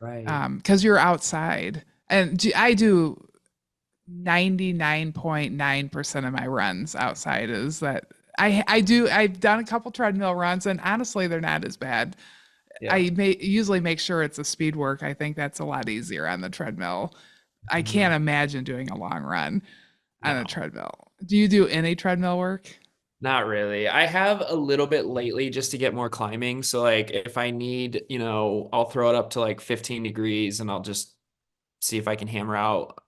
Right. Because you're outside. And I do 99.9% of my runs outside. Is that I've done a couple treadmill runs, and honestly, they're not as bad. Yeah. I usually make sure it's a speed work. I think that's a lot easier on the treadmill. I Mhm. can't imagine doing a long run on a No. treadmill. Do you do any treadmill work? Not really. I have a little bit lately just to get more climbing. So like if I need, I'll throw it up to like 15 degrees and I'll just see if I can hammer out,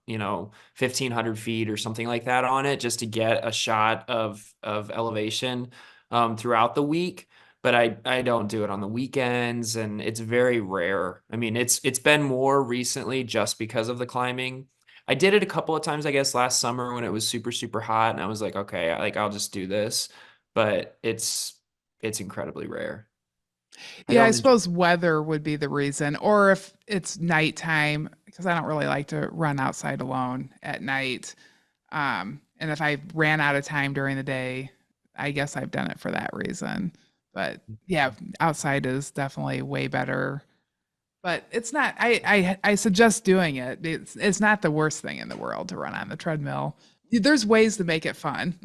1,500 feet or something like that on it just to get a shot of elevation throughout the week. But I don't do it on the weekends and it's very rare. I mean, it's been more recently just because of the climbing. I did it a couple of times, I guess, last summer when it was super, super hot, and I was like, okay, like I'll just do this. But it's incredibly rare. I Yeah, I don't enjoy. suppose weather would be the reason, or if it's nighttime, because I don't really like to run outside alone at night. And if I ran out of time during the day, I guess I've done it for that reason. But yeah, outside is definitely way better. But it's not. I suggest doing it. It's not the worst thing in the world to run on the treadmill. There's ways to make it fun.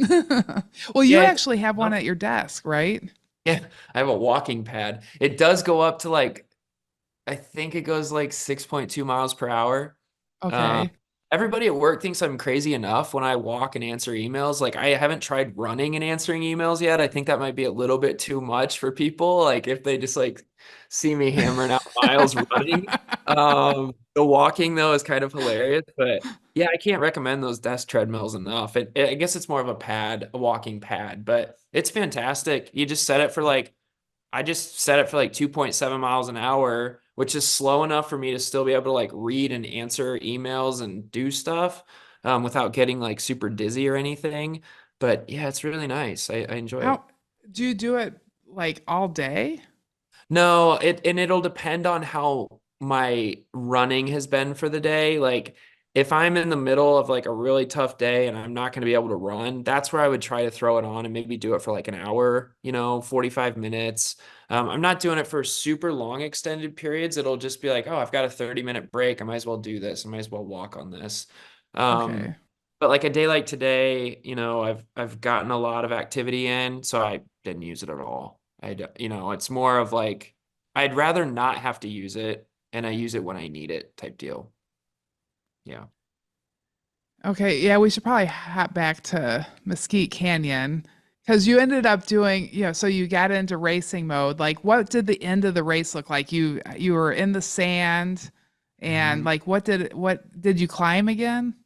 Well, you Yeah, it's actually have one at your desk, right? yeah, I have a walking pad. It does go up to like, I think it goes like 6.2 miles per hour. Uh, Okay. Everybody at work thinks I'm crazy enough when I walk and answer emails. Like I haven't tried running and answering emails yet. I think that might be a little bit too much for people. Like if they just like see me hammering out miles running. The walking though is kind of hilarious, but yeah, I can't recommend those desk treadmills enough. I guess it's more of a pad, a walking pad, but it's fantastic. You just set it for like I just set it for like 2.7 miles an hour, which is slow enough for me to still be able to like read and answer emails and do stuff without getting like super dizzy or anything. But yeah, it's really nice. I enjoy How it. do you do it like all day? No, it'll depend on how my running has been for the day. Like if I'm in the middle of like a really tough day and I'm not going to be able to run, that's where I would try to throw it on and maybe do it for like an hour, 45 minutes. I'm not doing it for super long extended periods. It'll just be like, oh, I've got a 30-minute break. I might as well do this. I might as well walk on this. Um, Okay. but like a day like today, I've gotten a lot of activity in, so I didn't use it at all. It's more of like I'd rather not have to use it and I use it when I need it type deal. Yeah. Okay, yeah, we should probably hop back to Mesquite Canyon because you ended up doing, so you got into racing mode. Like, what did the end of the race look like? You were in the sand, and Mhm. like, what did you climb again?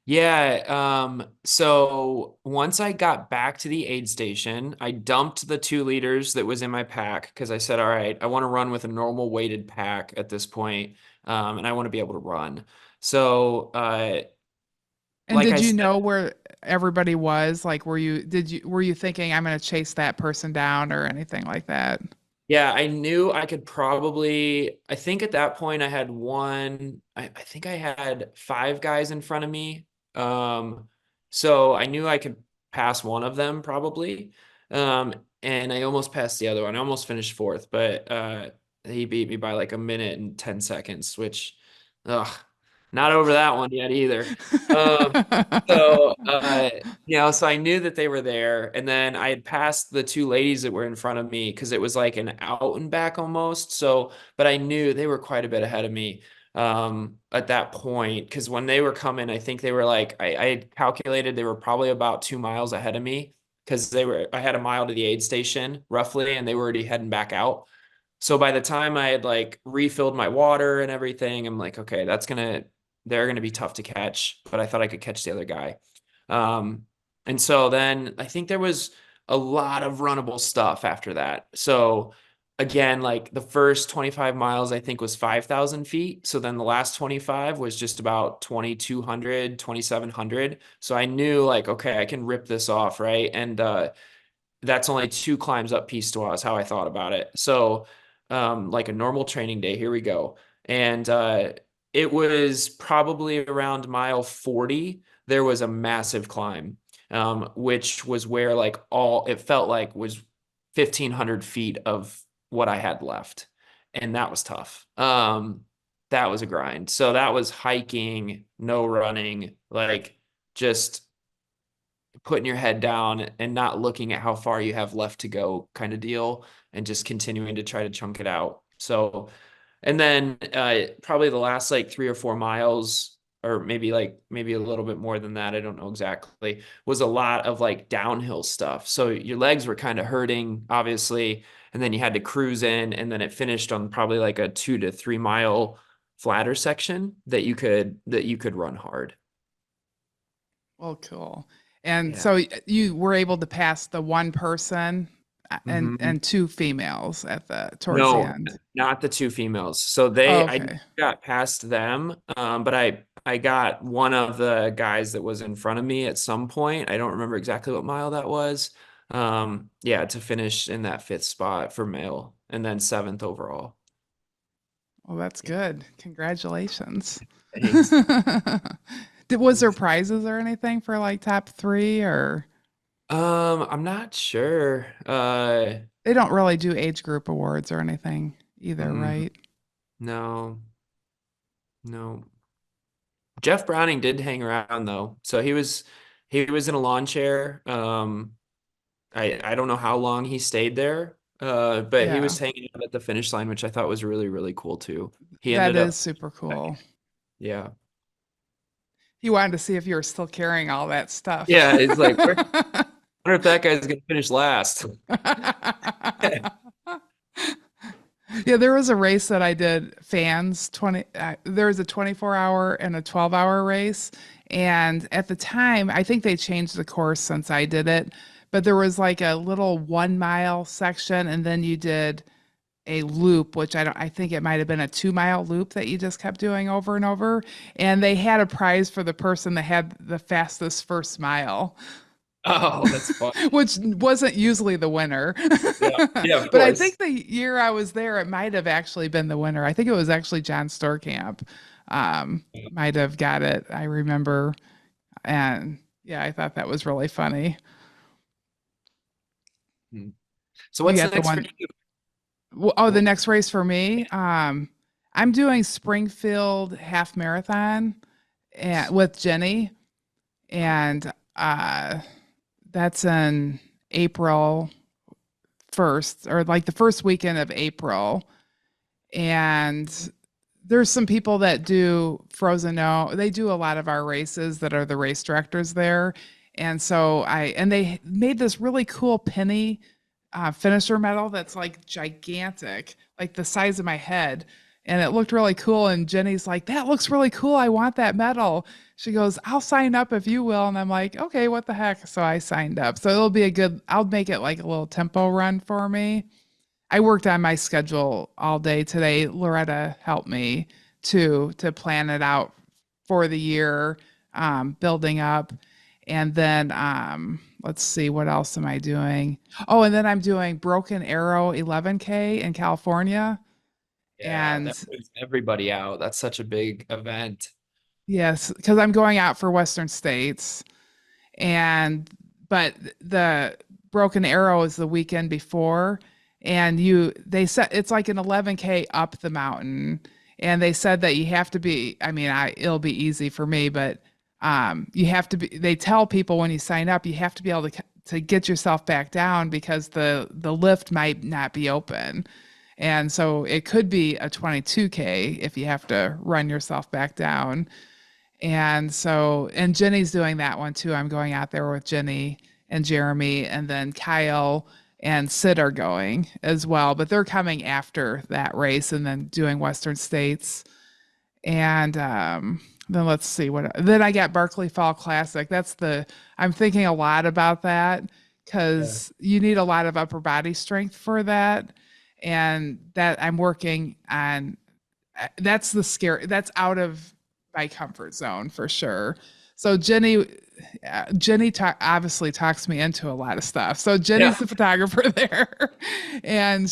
Yeah, so once I got back to the aid station, I dumped the 2 liters that was in my pack because I said, all right, I want to run with a normal weighted pack at this point, and I want to be able to run. So, And like did I you said, know where everybody was? Like, were you thinking I'm going to chase that person down or anything like that? yeah, I knew I could probably, I think at that point I had I think I had 5 guys in front of me. Um, so I knew I could pass one of them probably. Um, and I almost passed the other one. I almost finished fourth, but he beat me by like a minute and 10 seconds, which, ugh, not over that one yet either. Um, so, so I knew that they were there, and then I had passed the 2 ladies that were in front of me because it was like an out and back almost. So, but I knew they were quite a bit ahead of me at that point because when they were coming, I think they were like I had calculated they were probably about 2 miles ahead of me because I had a mile to the aid station roughly, and they were already heading back out. So by the time I had like refilled my water and everything, I'm like, okay, they're gonna be tough to catch, but I thought I could catch the other guy. Um, and so then I think there was a lot of runnable stuff after that. So again, like the first 25 miles, I think was 5,000 feet. So then the last 25 was just about 2,200, 2,700. So I knew like, okay, I can rip this off, right? And that's only 2 climbs up Pistoia is how I thought about it. So, like a normal training day, here we go. And it was probably around mile 40. There was a massive climb, which was where like all it felt like was 1,500 feet of what I had left. And that was tough. That was a grind. So that was hiking, no running, like just putting your head down and not looking at how far you have left to go kind of deal and just continuing to try to chunk it out. So, and then probably the last like 3 or 4 miles, or maybe a little bit more than that, I don't know exactly, was a lot of like downhill stuff. So your legs were kind of hurting, obviously, and then you had to cruise in, and then it finished on probably like a 2 to 3 mile flatter section that you could run hard. Well, cool. And Yeah. so you were able to pass the one person and Mhm. two females towards the No, end. not the 2 females. So Oh, I okay. got past them, but I got one of the guys that was in front of me at some point. I don't remember exactly what mile that was. Yeah, to finish in that 5th spot for male, and then 7th overall. Well, that's Yeah, good. Congratulations. thanks. Was there Thanks. prizes or anything for like top three or I'm not sure. they don't really do age group awards or anything either, Mm, right? no, no. Jeff Browning did hang around though, so he was in a lawn chair. I don't know how long he stayed there, but he Yeah, was hanging out at the finish line, which I thought was really, really cool too. He that ended is up, super cool. yeah. He wanted to see if you were still carrying all that stuff. Yeah, it's like, wonder if that guy's gonna finish last. Yeah, there was a race that I did fans 20 there was a 24-hour and a 12-hour race, and at the time I think they changed the course since I did it, but there was like a little 1 mile section and then you did a loop, which I think it might have been a 2 mile loop that you just kept doing over and over, and they had a prize for the person that had the fastest first mile. Oh, that's fun. Which wasn't usually the winner. Yeah, yeah, of But I course. think the year I was there, it might have actually been the winner. I think it was actually John Storkamp. Might have got it. I remember. And yeah, I thought that was really funny. Hmm. So You what's got the next for one you? oh the What- next race for me. I'm doing Springfield half marathon with Jenny, and that's in April 1st or like the first weekend of April. And there's some people that do Frozen No. They do a lot of our races that are the race directors there. And so and they made this really cool penny finisher medal that's like gigantic, like the size of my head. And it looked really cool. And Jenny's like, that looks really cool. I want that medal. She goes, I'll sign up if you will. And I'm like, okay, what the heck? So I signed up. So it'll be I'll make it like a little tempo run for me. I worked on my schedule all day today. Loretta helped me to plan it out for the year, building up. And then let's see, what else am I doing? Oh, and then I'm doing Broken Arrow 11K in California. Yeah, And that brings everybody out. That's such a big event. yes, because I'm going out for Western States. And but the Broken Arrow is the weekend before, and they said it's like an 11K up the mountain, and they said that you have to be, I mean, it'll be easy for me, but you have to be, they tell people when you sign up you have to be able to get yourself back down because the lift might not be open. And so it could be a 22K if you have to run yourself back down. And so, and Jenny's doing that one too. I'm going out there with Jenny and Jeremy, and then Kyle and Sid are going as well, but they're coming after that race and then doing Western States. And then let's see then I got Berkeley Fall Classic. I'm thinking a lot about that Yeah. because you need a lot of upper body strength for that. And that I'm working on, that's out of my comfort zone for sure. So Jenny obviously talks me into a lot of stuff. So Yeah. Jenny's the photographer there, and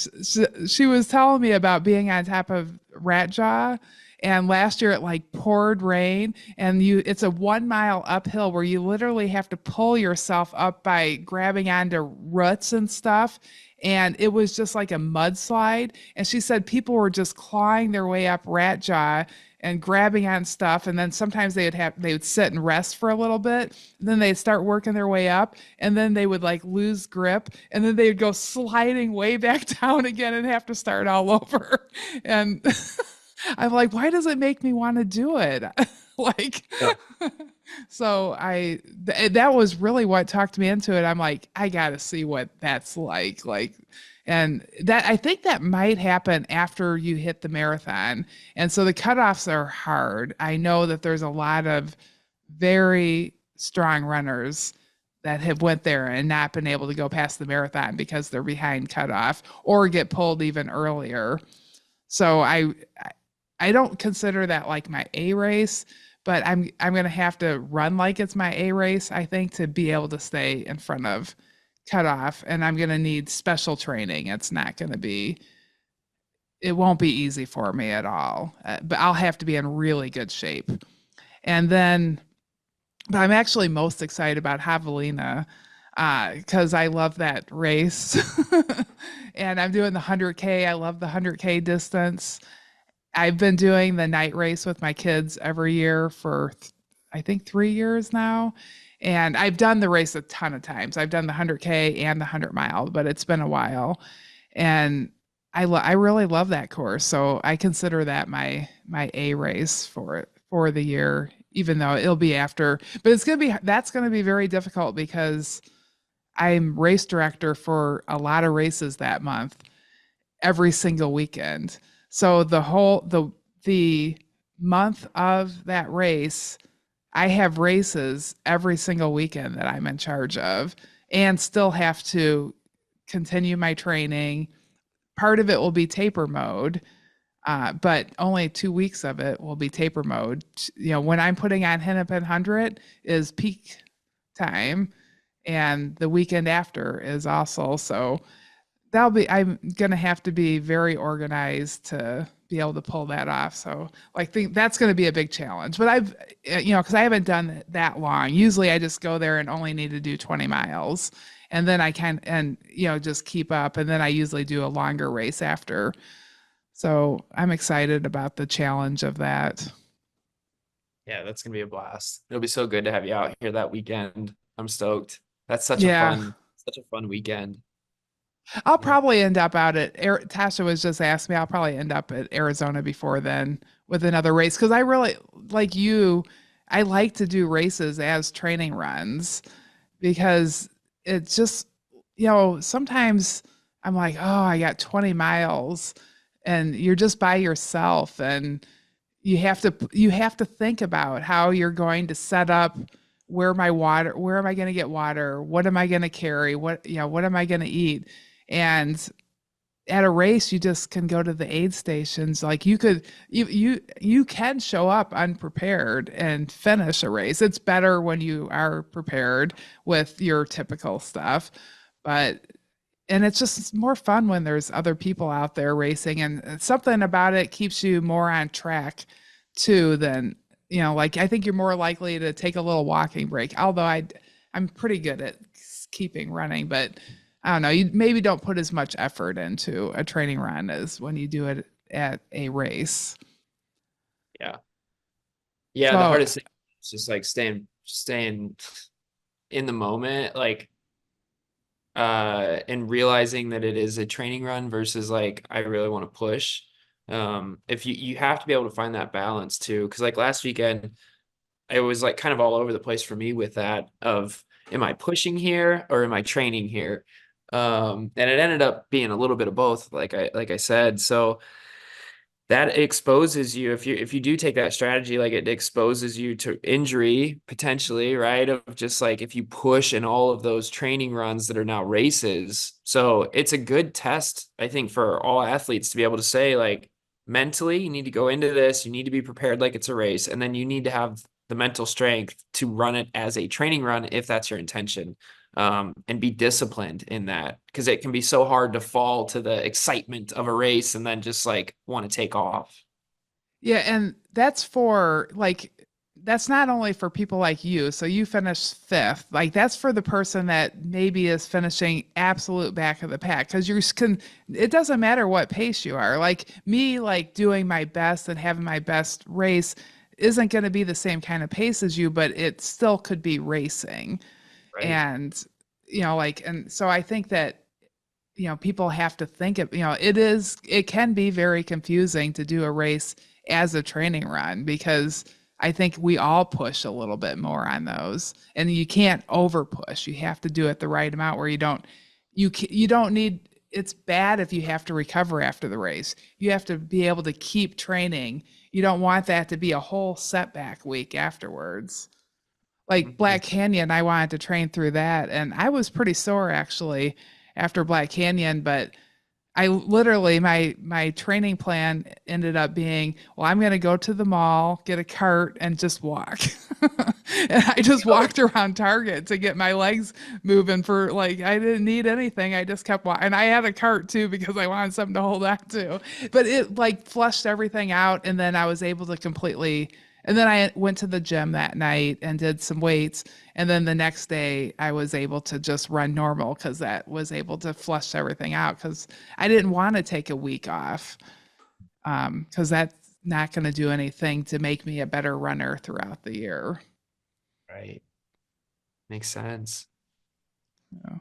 she was telling me about being on top of Rat Jaw. And last year it like poured rain, and it's a 1 mile uphill where you literally have to pull yourself up by grabbing onto roots and stuff. And it was just like a mudslide. And she said people were just clawing their way up Rat Jaw and grabbing on stuff, and then sometimes they would sit and rest for a little bit, and then they'd start working their way up, and then they would like lose grip, and then they'd go sliding way back down again and have to start all over. And I'm like, why does it make me want to do it? Like, Yeah. so that was really what talked me into it. I'm like, I gotta see what that's like, and that I think that might happen after you hit the marathon. And so the cutoffs are hard. I know that there's a lot of very strong runners that have went there and not been able to go past the marathon because they're behind cutoff or get pulled even earlier. So I don't consider that like my A race, but I'm gonna have to run like it's my A race, I think, to be able to stay in front of cutoff. And I'm gonna need special training. It won't be easy for me at all. But I'll have to be in really good shape. And then, but I'm actually most excited about Javelina because I love that race. And I'm doing the 100K. I love the 100K distance. I've been doing the night race with my kids every year for I think 3 years now. And I've done the race a ton of times. I've done the 100K and the 100 mile, but it's been a while. And I really love that course. So I consider that my A race for the year, even though it'll be after, but that's going to be very difficult because I'm race director for a lot of races that month every single weekend. So the month of that race, I have races every single weekend that I'm in charge of and still have to continue my training. Part of it will be taper mode, but only 2 weeks of it will be taper mode. You know, when I'm putting on Hennepin 100 is peak time, and the weekend after is also. So I'm gonna have to be very organized to be able to pull that off. So I think that's gonna be a big challenge. But because I haven't done it that long. Usually I just go there and only need to do 20 miles, and then I can and just keep up. And then I usually do a longer race after. So I'm excited about the challenge of that. Yeah, that's gonna be a blast. It'll be so good to have you out here that weekend. I'm stoked. That's Yeah. such a fun weekend. I'll Yeah. probably end up out Tasha was just asking me. I'll probably end up at Arizona before then with another race because I really like you. I like to do races as training runs because it's just, sometimes I'm like, oh, I got 20 miles and you're just by yourself and you have to think about how you're going to set up where am I going to get water, what am I going to carry, what am I going to eat. And at a race you just can go to the aid stations, like you can show up unprepared and finish a race. It's better when you are prepared with your typical stuff, but and it's just more fun when there's other people out there racing, and something about it keeps you more on track too than, like I think you're more likely to take a little walking break, although I'm pretty good at keeping running, but I don't know, you maybe don't put as much effort into a training run as when you do it at a race. Yeah. Yeah, the So hardest thing is just like staying in the moment, like and realizing that it is a training run versus like I really want to push. If you have to be able to find that balance too, because like last weekend it was like kind of all over the place for me with that of am I pushing here or am I training here? And it ended up being a little bit of both, like I said. So that exposes you, if you do take that strategy, like it exposes you to injury potentially, right? Of just like if you push in all of those training runs that are now races. So it's a good test, I think, for all athletes to be able to say, like, mentally, you need to go into this, you need to be prepared like it's a race, and then you need to have the mental strength to run it as a training run if that's your intention. And be disciplined in that, because it can be so hard to fall to the excitement of a race and then just like want to take off. yeah, and that's not only for people like you. So you finished fifth. Like that's for the person that maybe is finishing absolute back of the pack because it doesn't matter what pace you are. Like me, like doing my best and having my best race isn't going to be the same kind of pace as you, but it still could be racing. Right. And and so I think that people have to think of, it can be very confusing to do a race as a training run because I think we all push a little bit more on those, and you can't over push. You have to do it the right amount where you don't need, it's bad if you have to recover after the race. You have to be able to keep training. You don't want that to be a whole setback week afterwards. Like Mhm. Black Canyon, I wanted to train through that, and I was pretty sore actually after Black Canyon, but I literally my training plan ended up being, well, I'm going to go to the mall, get a cart and just walk. And I just walked around Target to get my legs moving for, like, I didn't need anything. I just kept walking. And I had a cart too because I wanted something to hold on to. But it like flushed everything out, and then I was able to completely, and then I went to the gym that night and did some weights, and then the next day I was able to just run normal because that was able to flush everything out because I didn't want to take a week off because that's not going to do anything to make me a better runner throughout the year. Right. Makes sense. So,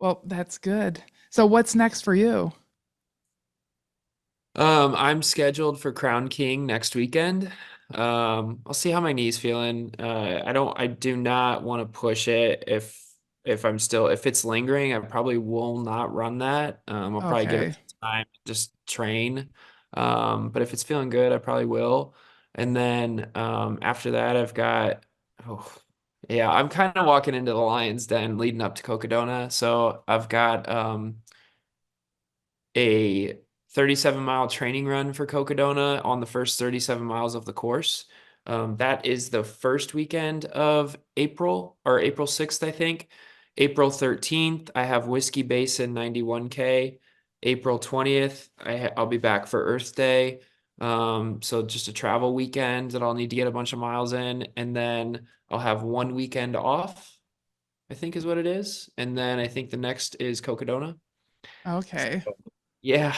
well, that's good. So what's next for you? I'm scheduled for Crown King next weekend. I'll see how my knee's feeling. I do not want to push it if it's lingering, I probably will not run that. I'll probably give it Okay. some time, just train. But if it's feeling good, I probably will. And then after that, oh, yeah, I'm kind of walking into the Lion's Den leading up to Cocodona. So I've got a 37-mile training run for Cocodona on the first 37 miles of the course. That is the first weekend of April, or April 6th, I think. April 13th, I have Whiskey Basin 91K. April 20th, I'll be back for Earth Day. So just a travel weekend that I'll need to get a bunch of miles in. And then I'll have one weekend off, I think is what it is. And then I think the next is Cocodona. Okay. Yeah.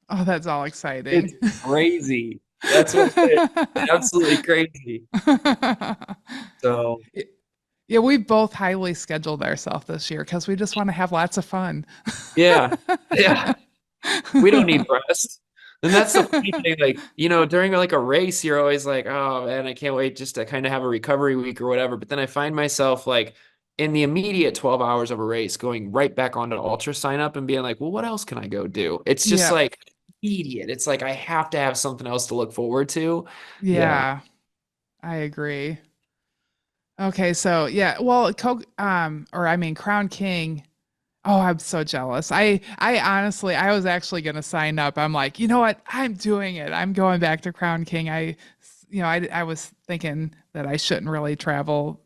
Oh, that's all exciting. It's crazy. That's what it is. Absolutely crazy. So, Yeah, we both highly scheduled ourselves this year because we just want to have lots of fun. yeah. Yeah. We don't need rest. And that's the funny thing, like, during like a race, you're always like, oh man, I can't wait just to kind of have a recovery week or whatever. But then I find myself like in the immediate 12 hours of a race going right back onto ultra sign up and being like, well, what else can I go do? It's just Yep. like immediate. It's like I have to have something else to look forward to. Yeah. Yeah, I agree. Okay, so yeah, well, or I mean Crown King. Oh, I'm so jealous. I honestly, I was actually going to sign up. I'm like, you know what? I'm doing it. I'm going back to Crown King. I was thinking that I shouldn't really travel,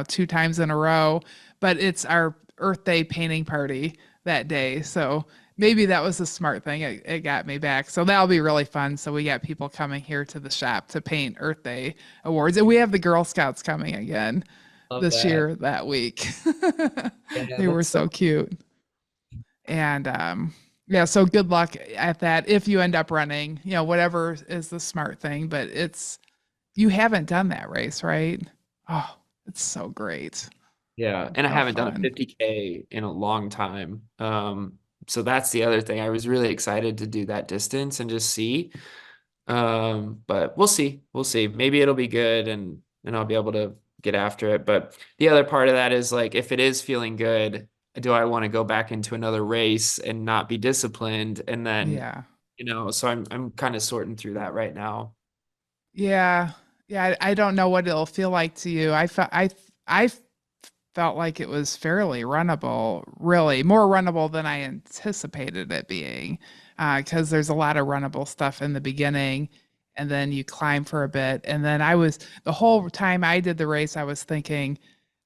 2 times in a row, but it's our Earth Day painting party that day. So maybe that was a smart thing. It got me back. So that'll be really fun. So we got people coming here to the shop to paint Earth Day awards. And we have the Girl Scouts coming again Love this that. year that week. Yeah, They were that's so so cute. And yeah, so good luck at that if you end up running, whatever is the smart thing, but you haven't done that race, right? Oh, it's so great. Yeah, It's and I so haven't done a fun. 50K in a long time. So that's the other thing. I was really excited to do that distance and just see. But we'll see. We'll see. Maybe it'll be good and I'll be able to get after it. But the other part of that is like if it is feeling good, do I want to go back into another race and not be disciplined? And then, Yeah. so I'm kind of sorting through that right now. Yeah. Yeah, I don't know what it'll feel like to you. I felt like it was fairly runnable, really more runnable than I anticipated it being, because there's a lot of runnable stuff in the beginning, and then you climb for a bit, and then the whole time I did the race, I was thinking,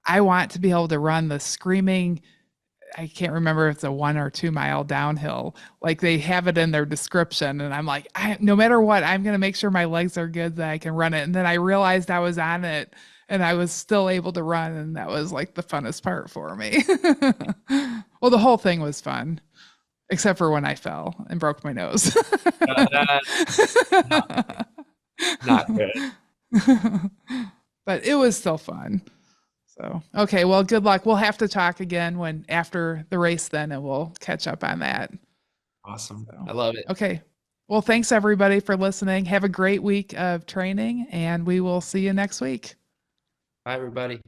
I want to be able to run the screaming. I can't remember if it's a 1 or 2 mile downhill. Like they have it in their description, and I'm like, no matter what, I'm gonna make sure my legs are good that I can run it. And then I realized I was on it, and I was still able to run, and that was like the funnest part for me. Well, the whole thing was fun, except for when I fell and broke my nose. That's not good. But it was still fun. So, okay, well, good luck. We'll have to talk again when after the race then, and we'll catch up on that. Awesome. So, I love it. okay. Well, thanks everybody for listening. Have a great week of training, and we will see you next week. Bye, everybody.